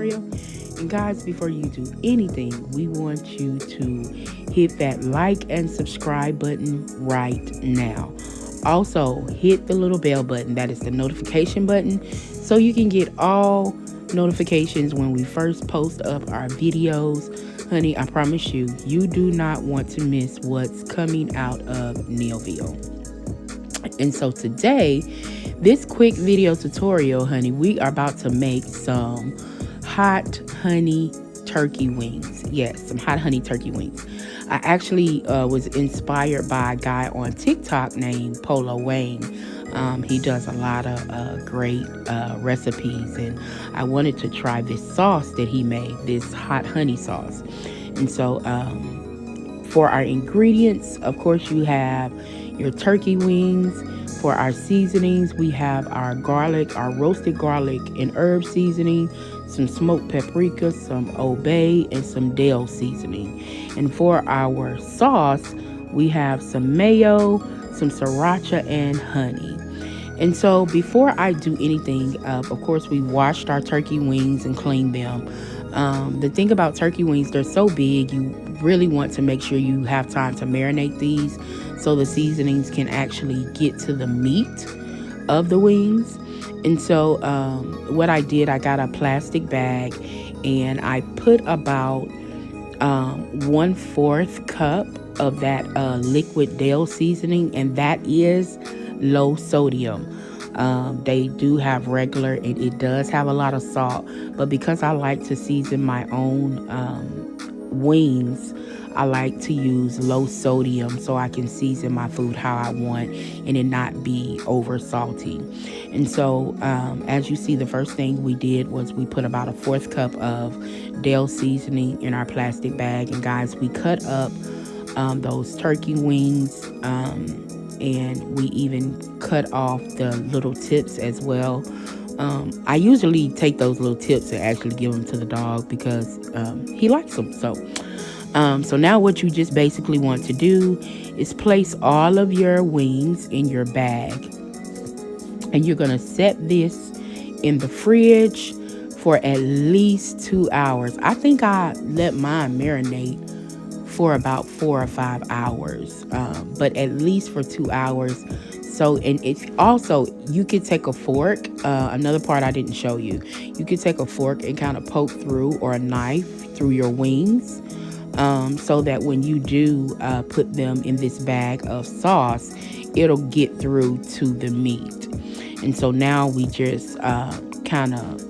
tutorial. And guys, before you do anything, we want you to hit that like and subscribe button right now. Also, hit the little bell button, that is the notification button, so you can get all notifications when we first post up our videos. Honey, I promise you, you do not want to miss what's coming out of Neilville. And so today, this quick video tutorial, honey, we are about to make some hot honey turkey wings. Yes, some hot honey turkey wings. I actually was inspired by a guy on TikTok named Polo Wayne. He does a lot of great recipes, and I wanted to try this sauce that he made, this hot honey sauce. And so for our ingredients, of course, you have your turkey wings. For our seasonings, we have our garlic, our roasted garlic and herb seasoning, some smoked paprika, some Old Bay, and some Dill seasoning. And for our sauce, we have some mayo, some sriracha, and honey. And so before I do anything, of course, we washed our turkey wings and cleaned them. The thing about turkey wings, they're so big, you really want to make sure you have time to marinate these so the seasonings can actually get to the meat of the wings. And so what I did, I got a plastic bag and I put about 1/4 cup of that liquid Dill seasoning, and that is low sodium. They do have regular, and it does have a lot of salt, but because I like to season my own wings, I like to use low sodium so I can season my food how I want and it not be over salty. And so as you see, the first thing we did was we put about 1/4 cup of Dill seasoning in our plastic bag. And guys, we cut up those turkey wings, and we even cut off the little tips as well. I usually take those little tips and actually give them to the dog because he likes them. So now what you just basically want to do is place all of your wings in your bag. And you're going to set this in the fridge for at least 2 hours. I think I let mine marinate for about 4 or 5 hours, but at least for 2 hours. So, and it's also, you could take a fork, another part I didn't show you. You could take a fork and kind of poke through, or a knife through your wings, so that when you do put them in this bag of sauce, it'll get through to the meat. And so now we just kind of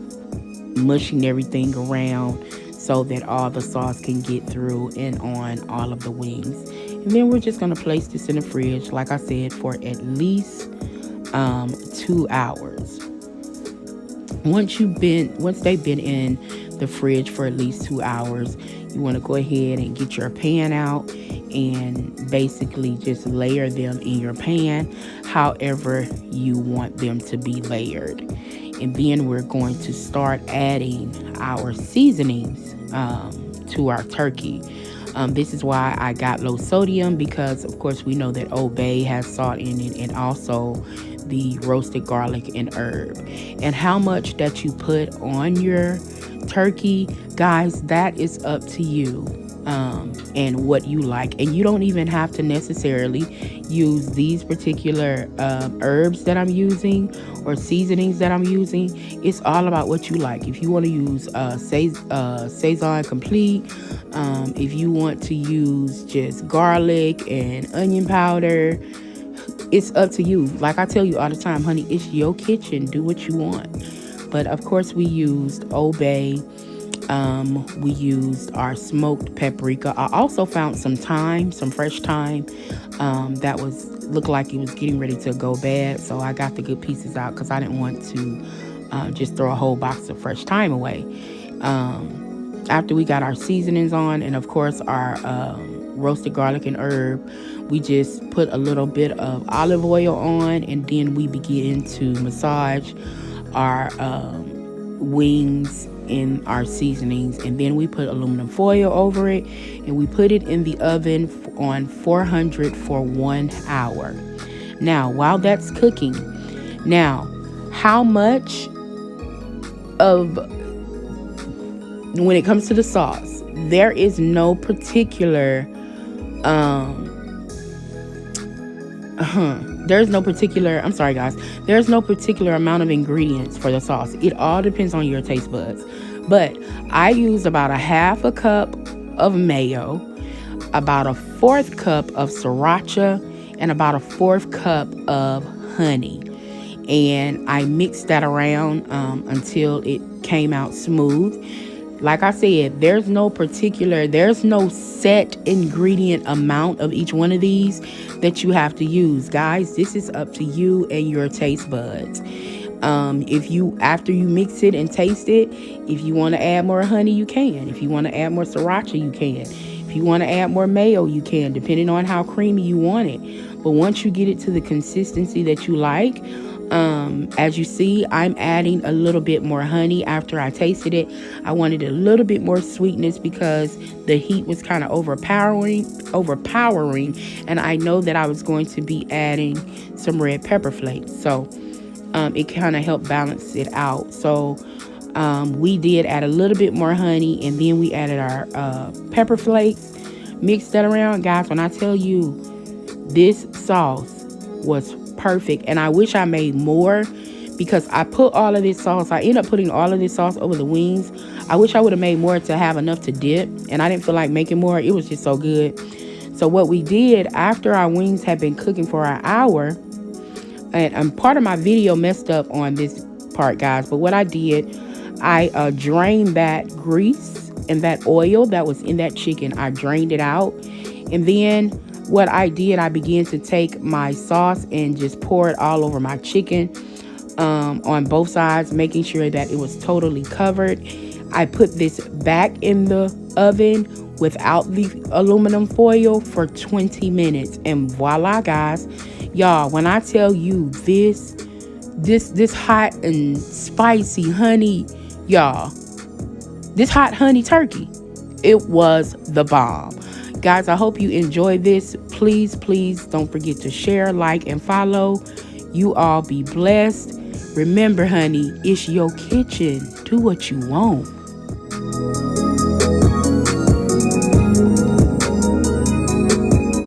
mushing everything around so that all the sauce can get through and on all of the wings. And then we're just going to place this in the fridge, like I said, for at least 2 hours. Once they've been in the fridge for at least 2 hours, you want to go ahead and get your pan out and basically just layer them in your pan however you want them to be layered. And then we're going to start adding our seasonings to our turkey. This is why I got low sodium, because of course we know that Old Bay has salt in it, and also the roasted garlic and herb. And how much that you put on your turkey, guys, that is up to you and what you like. And you don't even have to necessarily use these particular herbs that I'm using or seasonings that I'm using. It's all about what you like. If you want to use Saison Complete, if you want to use just garlic and onion powder, it's up to you. Like I tell you all the time, honey, it's your kitchen. Do what you want. But of course, we used Old Bay. We used our smoked paprika. I also found some thyme, some fresh thyme that looked like it was getting ready to go bad. So I got the good pieces out because I didn't want to just throw a whole box of fresh thyme away. After we got our seasonings on, and of course our roasted garlic and herb, we just put a little bit of olive oil on, and then we begin to massage our wings in our seasonings. And then we put aluminum foil over it, and we put it in the oven on 400 for 1 hour. Now, while that's cooking, now how much of when it comes to the sauce, there is no particular I'm sorry guys, there's no particular amount of ingredients for the sauce. It all depends on your taste buds. But I use about a half a cup of mayo, about a fourth cup of sriracha, and about a fourth cup of honey. And I mixed that around until it came out smooth. Like I said, there's no set ingredient amount of each one of these that you have to use. Guys, this is up to you and your taste buds. After you mix it and taste it, if you want to add more honey, you can. If you want to add more sriracha, you can. If you want to add more mayo, you can, depending on how creamy you want it. But once you get it to the consistency that you like, as you see, I'm adding a little bit more honey after I tasted it. I wanted a little bit more sweetness because the heat was kind of overpowering, and I know that I was going to be adding some red pepper flakes. So it kind of helped balance it out. So we did add a little bit more honey, and then we added our pepper flakes, mixed that around. Guys, when I tell you, this sauce was perfect, and I wish I made more because I put all of this sauce. I ended up putting all of this sauce over the wings. I wish I would have made more to have enough to dip, and I didn't feel like making more. It was just so good. So what we did after our wings had been cooking for an hour, and part of my video messed up on this part, guys, but what I did, I drained that grease and that oil that was in that chicken. I drained it out, and then what I did, I began to take my sauce and just pour it all over my chicken on both sides, making sure that it was totally covered. I put this back in the oven without the aluminum foil for 20 minutes, and voila, guys. Y'all, when I tell you this hot and spicy honey, y'all, this hot honey turkey, it was the bomb. Guys, I hope you enjoyed this. Please don't forget to share, like, and follow. You all be blessed. Remember, honey, it's your kitchen. Do what you want.